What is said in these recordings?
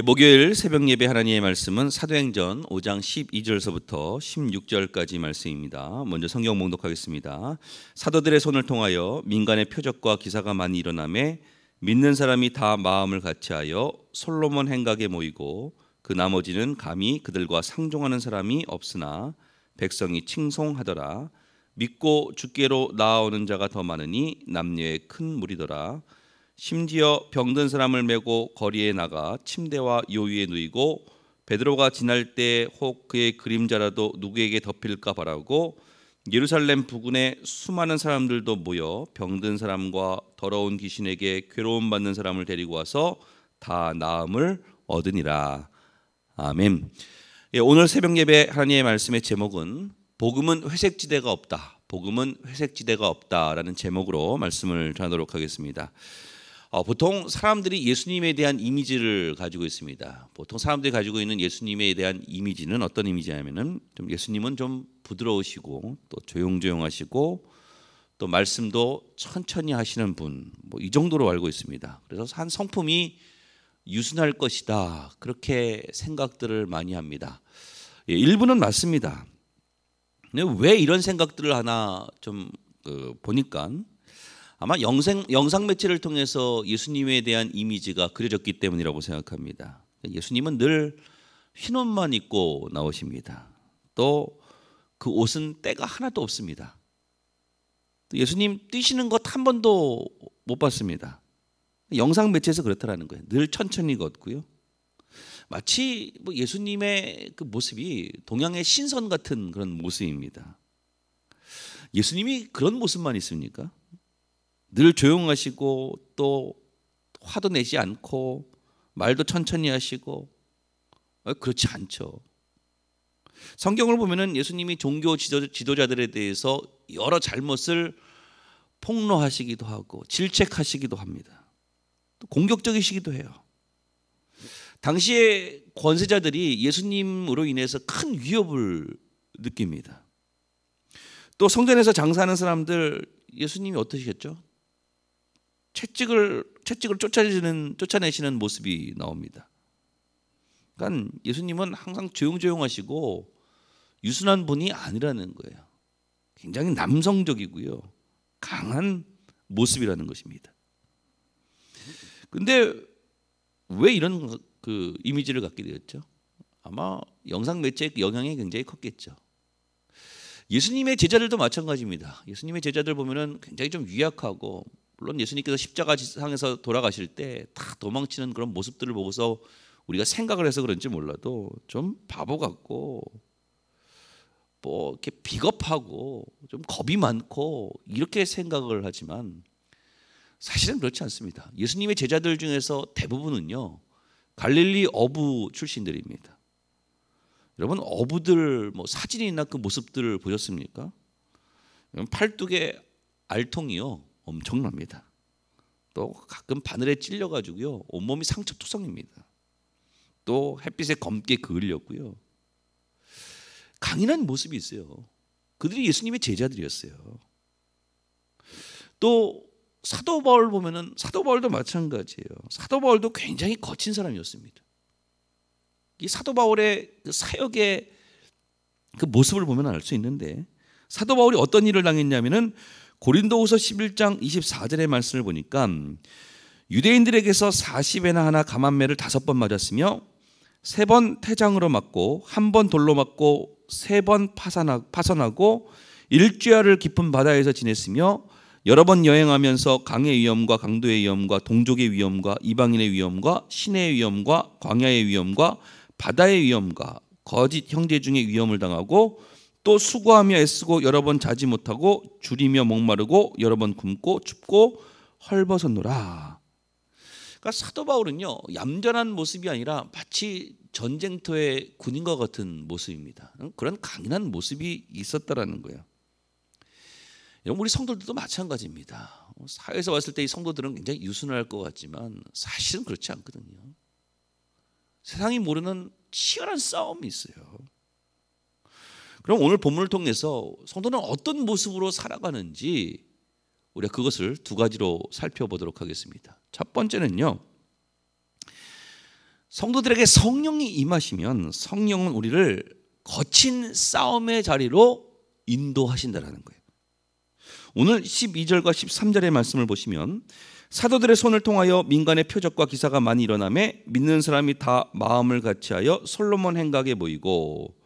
목요일 새벽 예배 하나님의 말씀은 사도행전 5장 12절서부터 16절까지 말씀입니다. 먼저 성경 봉독하겠습니다. 사도들의 손을 통하여 민간의 표적과 기사가 많이 일어나매 믿는 사람이 다 마음을 같이하여 솔로몬 행각에 모이고 그 나머지는 감히 그들과 상종하는 사람이 없으나 백성이 칭송하더라. 믿고 주께로 나아오는 자가 더 많으니 남녀의 큰 무리더라. 심지어 병든 사람을 메고 거리에 나가 침대와 요위에 누이고 베드로가 지날 때 혹 그의 그림자라도 누구에게 덮일까 바라고 예루살렘 부근에 수많은 사람들도 모여 병든 사람과 더러운 귀신에게 괴로움 받는 사람을 데리고 와서 다 나음을 얻으니라. 아멘. 오늘 새벽 예배 하나님의 말씀의 제목은 복음은 회색지대가 없다. 복음은 회색지대가 없다라는 제목으로 말씀을 전하도록 하겠습니다. 보통 사람들이 예수님에 대한 이미지를 가지고 있습니다. 보통 사람들이 가지고 있는 예수님에 대한 이미지는 어떤 이미지냐면은 좀 예수님은 좀 부드러우시고 또 조용조용하시고 또 말씀도 천천히 하시는 분, 이 정도로 알고 있습니다. 그래서 한 성품이 유순할 것이다, 그렇게 생각들을 많이 합니다. 일부는 맞습니다. 근데 왜 이런 생각들을 하나 좀 보니까 아마 영상 매체를 통해서 예수님에 대한 이미지가 그려졌기 때문이라고 생각합니다. 예수님은 늘 흰 옷만 입고 나오십니다. 또 그 옷은 때가 하나도 없습니다. 예수님 뛰시는 것 한 번도 못 봤습니다. 영상 매체에서 그렇다라는 거예요. 늘 천천히 걷고요. 마치 예수님의 그 모습이 동양의 신선 같은 그런 모습입니다. 예수님이 그런 모습만 있습니까? 늘 조용하시고 또 화도 내지 않고 말도 천천히 하시고 그렇지 않죠. 성경을 보면은 예수님이 종교 지도자들에 대해서 여러 잘못을 폭로하시기도 하고 질책하시기도 합니다. 또 공격적이시기도 해요. 당시에 권세자들이 예수님으로 인해서 큰 위협을 느낍니다. 또 성전에서 장사하는 사람들 예수님이 어떠시겠죠? 채찍을 쫓아내시는 모습이 나옵니다. 그러니까 예수님은 항상 조용조용하시고 유순한 분이 아니라는 거예요. 굉장히 남성적이고요, 강한 모습이라는 것입니다. 근데 왜 이런 그 이미지를 갖게 되었죠? 아마 영상 매체의 영향이 굉장히 컸겠죠. 예수님의 제자들도 마찬가지입니다. 예수님의 제자들 보면은 굉장히 좀 유약하고, 물론 예수님께서 십자가상에서 돌아가실 때 다 도망치는 그런 모습들을 보고서 우리가 생각을 해서 그런지 몰라도 좀 바보 같고 이렇게 비겁하고 좀 겁이 많고 이렇게 생각을 하지만 사실은 그렇지 않습니다. 예수님의 제자들 중에서 대부분은요 갈릴리 어부 출신들입니다. 여러분, 어부들 사진이나 그 모습들을 보셨습니까? 팔뚝에 알통이요 엄청납니다. 또 가끔 바늘에 찔려가지고요 온몸이 상처투성입니다. 또 햇빛에 검게 그을렸고요. 강인한 모습이 있어요. 그들이 예수님의 제자들이었어요. 또 사도 바울 보면은 사도 바울도 마찬가지예요. 사도 바울도 굉장히 거친 사람이었습니다. 이 사도 바울의 그 사역의 그 모습을 보면 알 수 있는데, 사도 바울이 어떤 일을 당했냐면은 고린도후서 11장 24절의 말씀을 보니까 유대인들에게서 40에나 하나 감한매를 5번 맞았으며 3번 태장으로 맞고 1번 돌로 맞고 3번 파선하고 일주야를 깊은 바다에서 지냈으며 여러 번 여행하면서 강의 위험과 강도의 위험과 동족의 위험과 이방인의 위험과 시내의 위험과 광야의 위험과 바다의 위험과 거짓 형제 중에 위험을 당하고 또 수고하며 애쓰고 여러 번 자지 못하고 줄이며 목마르고 여러 번 굶고 춥고 헐벗었노라. 그러니까 사도 바울은요 얌전한 모습이 아니라 마치 전쟁터의 군인과 같은 모습입니다. 그런 강인한 모습이 있었다라는 거예요. 여러분, 우리 성도들도 마찬가지입니다. 사회에서 봤을 때 이 성도들은 굉장히 유순할 것 같지만 사실은 그렇지 않거든요. 세상이 모르는 치열한 싸움이 있어요. 그럼 오늘 본문을 통해서 성도는 어떤 모습으로 살아가는지 우리가 그것을 2가지로 살펴보도록 하겠습니다. 첫 번째는요, 성도들에게 성령이 임하시면 성령은 우리를 거친 싸움의 자리로 인도하신다라는 거예요. 오늘 12절과 13절의 말씀을 보시면 사도들의 손을 통하여 민간의 표적과 기사가 많이 일어나매 믿는 사람이 다 마음을 같이하여 솔로몬 행각에 모이고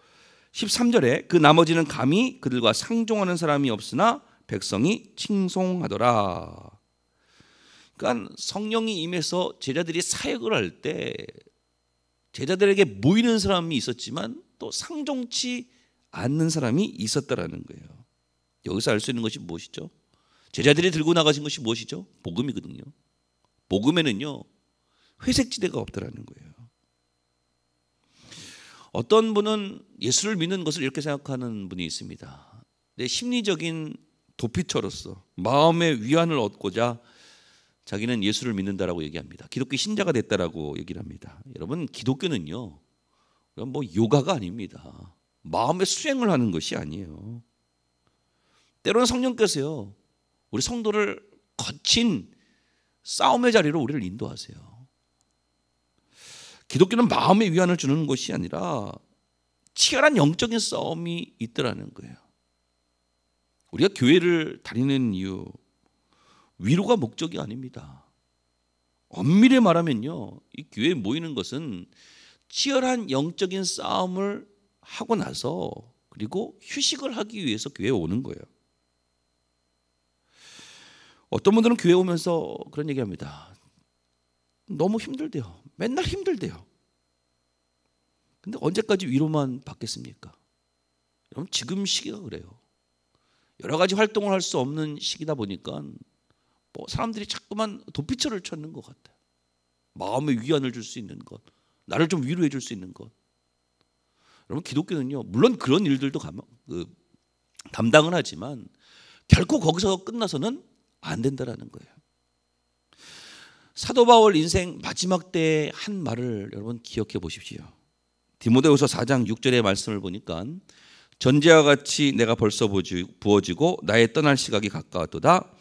13절에 그 나머지는 감히 그들과 상종하는 사람이 없으나 백성이 칭송하더라. 그러니까 성령이 임해서 제자들이 사역을 할 때 제자들에게 모이는 사람이 있었지만 또 상종치 않는 사람이 있었다라는 거예요. 여기서 알 수 있는 것이 무엇이죠? 제자들이 들고 나가신 것이 무엇이죠? 복음이거든요. 복음에는요 회색지대가 없다라는 거예요. 어떤 분은 예수를 믿는 것을 이렇게 생각하는 분이 있습니다. 내 심리적인 도피처로서 마음의 위안을 얻고자 자기는 예수를 믿는다라고 얘기합니다. 기독교 신자가 됐다라고 얘기를 합니다. 여러분, 기독교는요 뭐 요가가 아닙니다. 마음의 수행을 하는 것이 아니에요. 때로는 성령께서요 우리 성도를 거친 싸움의 자리로 우리를 인도하세요. 기독교는 마음의 위안을 주는 것이 아니라 치열한 영적인 싸움이 있더라는 거예요. 우리가 교회를 다니는 이유, 위로가 목적이 아닙니다. 엄밀히 말하면요 이 교회에 모이는 것은 치열한 영적인 싸움을 하고 나서 그리고 휴식을 하기 위해서 교회에 오는 거예요. 어떤 분들은 교회 오면서 그런 얘기합니다. 너무 힘들대요. 맨날 힘들대요. 근데 언제까지 위로만 받겠습니까? 여러분, 지금 시기가 그래요. 여러 가지 활동을 할 수 없는 시기다 보니까 뭐 사람들이 자꾸만 도피처를 찾는 것 같아요. 마음의 위안을 줄 수 있는 것, 나를 좀 위로해 줄 수 있는 것. 여러분, 기독교는요 물론 그런 일들도 담당은 하지만 결코 거기서 끝나서는 안 된다라는 거예요. 사도 바울 인생 마지막 때의 한 말을 여러분 기억해 보십시오. 디모데후서 4장 6절의 말씀을 보니까 전제와 같이 내가 벌써 부어지고 나의 떠날 시각이 가까웠도다.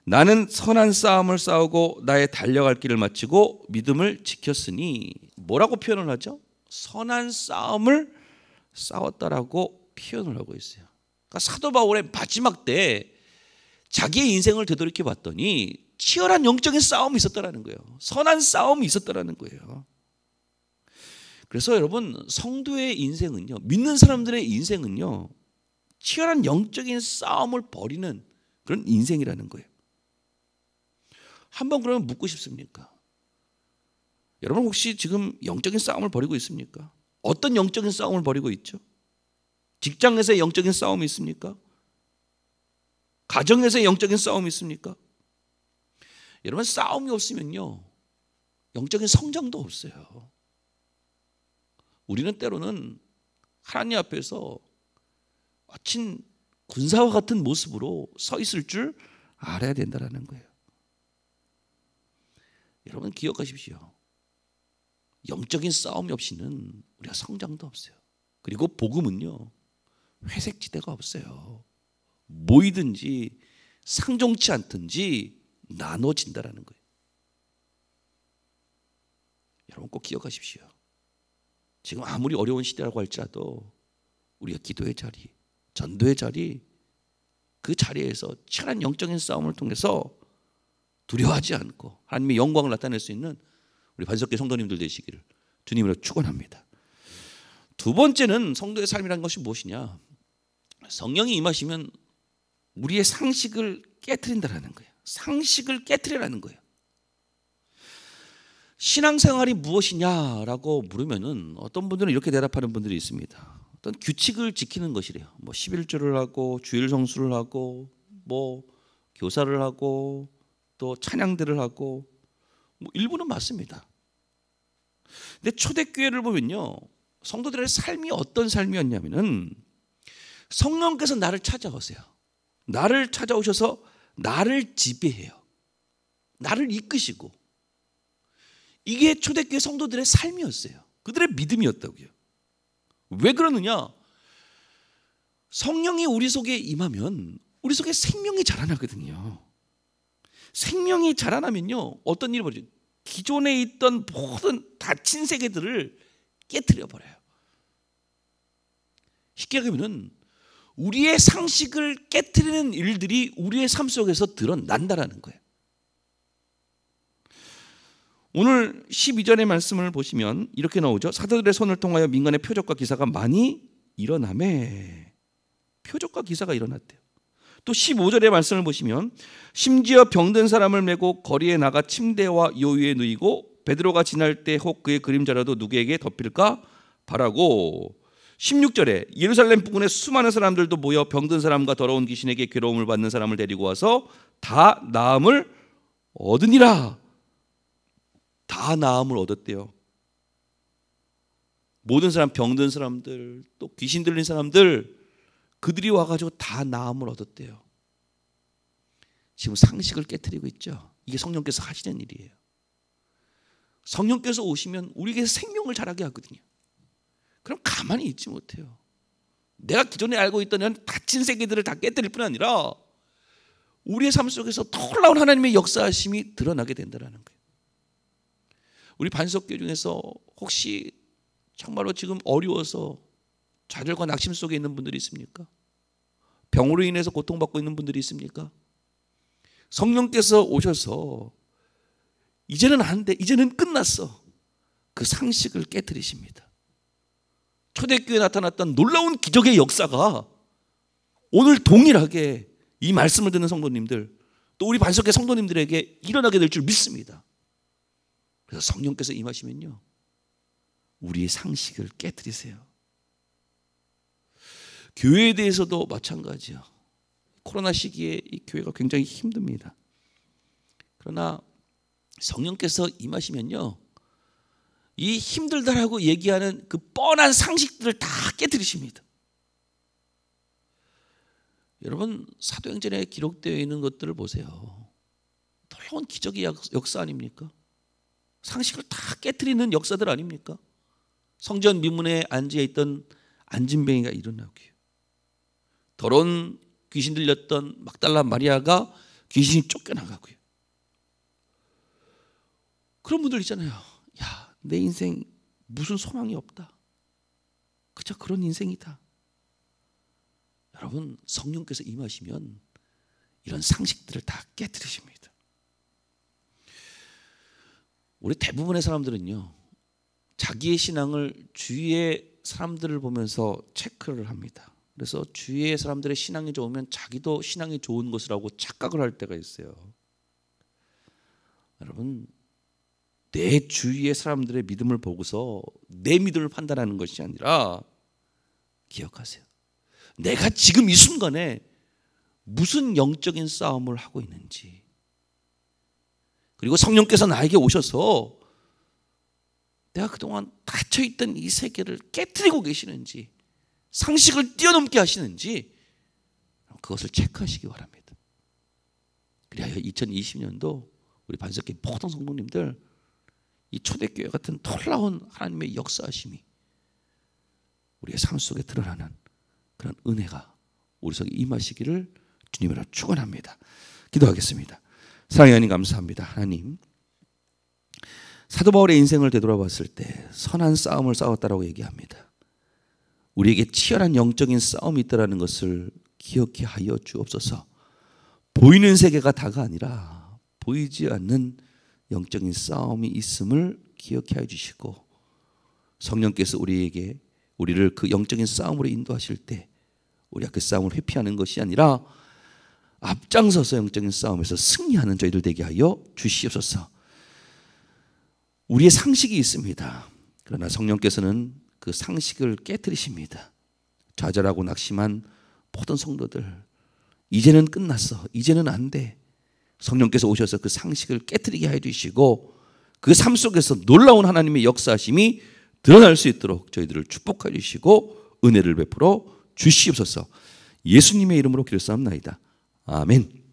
나는 선한 싸움을 싸우고 나의 달려갈 길을 마치고 믿음을 지켰으니, 뭐라고 표현을 하죠? 선한 싸움을 싸웠다라고 표현을 하고 있어요. 그러니까 사도 바울의 마지막 때 자기의 인생을 되돌이켜 봤더니 치열한 영적인 싸움이 있었다라는 거예요. 선한 싸움이 있었다라는 거예요. 그래서 여러분, 성도의 인생은요, 믿는 사람들의 인생은요 치열한 영적인 싸움을 벌이는 그런 인생이라는 거예요. 한번 그러면 묻고 싶습니까? 여러분, 혹시 지금 영적인 싸움을 벌이고 있습니까? 어떤 영적인 싸움을 벌이고 있죠? 직장에서의 영적인 싸움이 있습니까? 가정에서의 영적인 싸움이 있습니까? 여러분, 싸움이 없으면요 영적인 성장도 없어요. 우리는 때로는 하나님 앞에서 마침 군사와 같은 모습으로 서 있을 줄 알아야 된다는 거예요. 여러분, 기억하십시오. 영적인 싸움이 없이는 우리가 성장도 없어요. 그리고 복음은요 회색지대가 없어요. 모이든지 상종치 않든지 나눠진다라는 거예요. 여러분, 꼭 기억하십시오. 지금 아무리 어려운 시대라고 할지라도 우리가 기도의 자리, 전도의 자리, 그 자리에서 치열한 영적인 싸움을 통해서 두려워하지 않고 하나님의 영광을 나타낼 수 있는 우리 반석계 성도님들 되시기를 주님으로 축원합니다. 두 번째는 성도의 삶이라는 것이 무엇이냐? 성령이 임하시면 우리의 상식을 깨트린다라는 거예요. 상식을 깨트리라는 거예요. 신앙생활이 무엇이냐라고 물으면은 어떤 분들은 이렇게 대답하는 분들이 있습니다. 어떤 규칙을 지키는 것이래요. 뭐 11조를 하고 주일 성수를 하고 뭐 교사를 하고 또 찬양들을 하고, 뭐 일부는 맞습니다. 근데 초대교회를 보면요 성도들의 삶이 어떤 삶이었냐면은 성령께서 나를 찾아오세요. 나를 찾아오셔서 나를 지배해요. 나를 이끄시고, 이게 초대교회 성도들의 삶이었어요. 그들의 믿음이었다고요. 왜 그러느냐? 성령이 우리 속에 임하면 우리 속에 생명이 자라나거든요. 생명이 자라나면요 어떤 일이 벌어져요? 기존에 있던 모든 닫힌 세계들을 깨트려 버려요. 쉽게 얘기하면 우리의 상식을 깨트리는 일들이 우리의 삶 속에서 드러난다라는 거예요. 오늘 12절의 말씀을 보시면 이렇게 나오죠. 사도들의 손을 통하여 민간의 표적과 기사가 많이 일어나매. 표적과 기사가 일어났대요. 또 15절의 말씀을 보시면 심지어 병든 사람을 메고 거리에 나가 침대와 요위에 누이고 베드로가 지날 때 혹 그의 그림자라도 누구에게 덮일까 바라고. 16절에 예루살렘 부근에 수많은 사람들도 모여 병든 사람과 더러운 귀신에게 괴로움을 받는 사람을 데리고 와서 다 나음을 얻으니라. 다 나음을 얻었대요. 모든 사람, 병든 사람들, 또 귀신 들린 사람들, 그들이 와가지고 다 나음을 얻었대요. 지금 상식을 깨트리고 있죠. 이게 성령께서 하시는 일이에요. 성령께서 오시면 우리에게 생명을 자라게 하거든요. 그럼 가만히 있지 못해요. 내가 기존에 알고 있던 닫힌 세계들을 다 깨뜨릴 뿐 아니라 우리의 삶 속에서 놀라운 하나님의 역사하심이 드러나게 된다는 거예요. 우리 반석교 중에서 혹시 정말로 지금 어려워서 좌절과 낙심 속에 있는 분들이 있습니까? 병으로 인해서 고통받고 있는 분들이 있습니까? 성령께서 오셔서 이제는 안 돼, 이제는 끝났어, 그 상식을 깨트리십니다. 초대교회에 나타났던 놀라운 기적의 역사가 오늘 동일하게 이 말씀을 듣는 성도님들, 또 우리 반석회 성도님들에게 일어나게 될 줄 믿습니다. 그래서 성령께서 임하시면요, 우리의 상식을 깨트리세요. 교회에 대해서도 마찬가지요. 코로나 시기에 이 교회가 굉장히 힘듭니다. 그러나 성령께서 임하시면요, 이 힘들다라고 얘기하는 그 뻔한 상식들을 다 깨트리십니다. 여러분, 사도행전에 기록되어 있는 것들을 보세요. 놀라운 기적의 역사 아닙니까? 상식을 다 깨트리는 역사들 아닙니까? 성전 미문에 앉아있던 안진뱅이가 일어나고요, 더러운 귀신 들렸던 막달라 마리아가 귀신이 쫓겨나가고요. 그런 분들 있잖아요. 야, 내 인생 무슨 소망이 없다, 그저 그런 인생이다. 여러분, 성령께서 임하시면 이런 상식들을 다 깨트리십니다. 우리 대부분의 사람들은요, 자기의 신앙을 주위의 사람들을 보면서 체크를 합니다. 그래서 주위의 사람들의 신앙이 좋으면 자기도 신앙이 좋은 것이라고 착각을 할 때가 있어요. 여러분, 내 주위의 사람들의 믿음을 보고서 내 믿음을 판단하는 것이 아니라, 기억하세요, 내가 지금 이 순간에 무슨 영적인 싸움을 하고 있는지, 그리고 성령께서 나에게 오셔서 내가 그동안 닫혀있던 이 세계를 깨트리고 계시는지, 상식을 뛰어넘게 하시는지, 그것을 체크하시기 바랍니다. 그래야 2020년도 우리 반석회 모든 성도님들 이 초대교회 같은 놀라운 하나님의 역사하심이 우리의 삶 속에 드러나는 그런 은혜가 우리 속에 임하시기를 주님으로 축원합니다. 기도하겠습니다. 사랑의 하나님, 감사합니다. 하나님, 사도 바울의 인생을 되돌아봤을 때 선한 싸움을 싸웠다라고 얘기합니다. 우리에게 치열한 영적인 싸움이 있다는 것을 기억해 하여 주옵소서. 보이는 세계가 다가 아니라 보이지 않는 영적인 싸움이 있음을 기억해 하여 주시고, 성령께서 우리를 그 영적인 싸움으로 인도하실 때 우리가 그 싸움을 회피하는 것이 아니라 앞장서서 영적인 싸움에서 승리하는 저희들 되게 하여 주시옵소서. 우리의 상식이 있습니다. 그러나 성령께서는 그 상식을 깨트리십니다. 좌절하고 낙심한 모든 성도들, 이제는 끝났어, 이제는 안 돼, 성령께서 오셔서 그 상식을 깨트리게 해주시고 그 삶 속에서 놀라운 하나님의 역사하심이 드러날 수 있도록 저희들을 축복해 주시고 은혜를 베풀어 주시옵소서. 예수님의 이름으로 기도하옵나이다. 아멘.